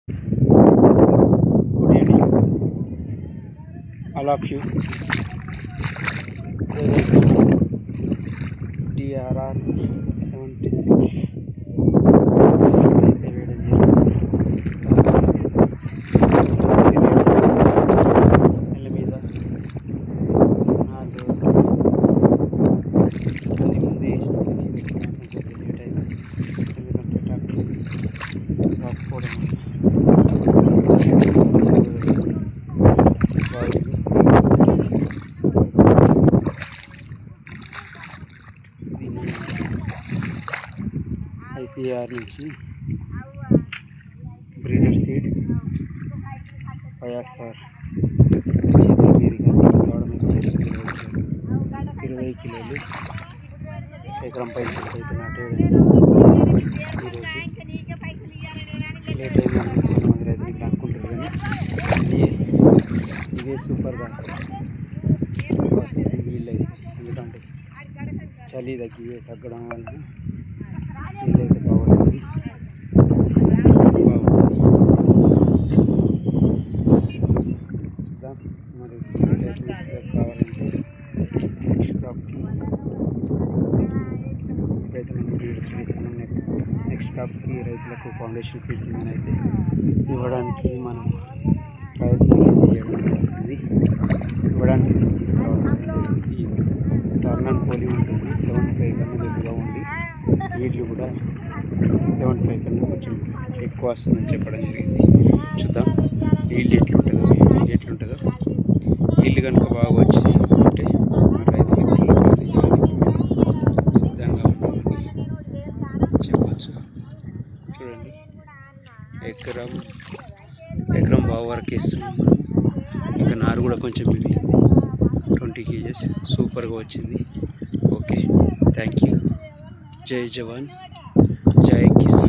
Good evening, all of you. DRR 76 అయితే వేయడం నెల మీద నాకు అన్ని ముందు వేసిన కొంచెం లేట్ అయింది. ఎందుకంటే ట్రాక్టర్ రాకపోవడం బాగుంది. దీన్ని ఐసీఆర్ నుంచి బ్రీడర్ సీడ్ వైఎస్ఆర్ చేతుల మీదుగా తీసుకురావడం అయితే 20 కిలోలు ఎకరం పై చెట్టు అయితే నాటేయడం ఈరోజు లేట్ అయిందని కొంతమంది రైతులు ఇట్లా అనుకుంటారు, కానీ ఇదే సూపర్గా వస్తుంది వీళ్ళు అయితే. ఎందుకంటే చలి తగ్గడం వల్ల వీళ్ళు అయితే బాగా వస్తుంది. మరి కావాలంటే నెక్స్ట్ క్రాప్కి ఇప్పుడైతే మనం బ్రీడ్స్ వేస్తున్నాం. నెక్స్ట్ క్రాప్కి రైతులకు ఫౌండేషన్ సీడ్ అయితే ఇవ్వడానికి మనం ప్రయత్నం చేయడం జరుగుతుంది. ఇవ్వడానికి తీసుకురావడం ఈ సర్నన్ పోలి ఉంటుంది. 75 కన్నా ఎక్కువగా ఉండి వీళ్ళు కూడా 75 కన్నా కొంచెం ఎక్కువ వస్తుందని చెప్పడం జరిగింది. చూద్దాం ఈల్డ్ ఎట్లుంటుందో. ఈల్డ్ కనుక బాగా వచ్చి అంటే మన రైతు మిత్రులు సిద్ధంగా ఉంటుందని చెప్పచ్చు. చూడండి, ఎకరం బాగా వరకు వేస్తున్నాం మనం. ఇంకా నారు కూడా కొంచెం మిగిలింది. 20 kgs సూపర్గా వచ్చింది. Okay, thank you. జై జవాన్, జై కిసాన్.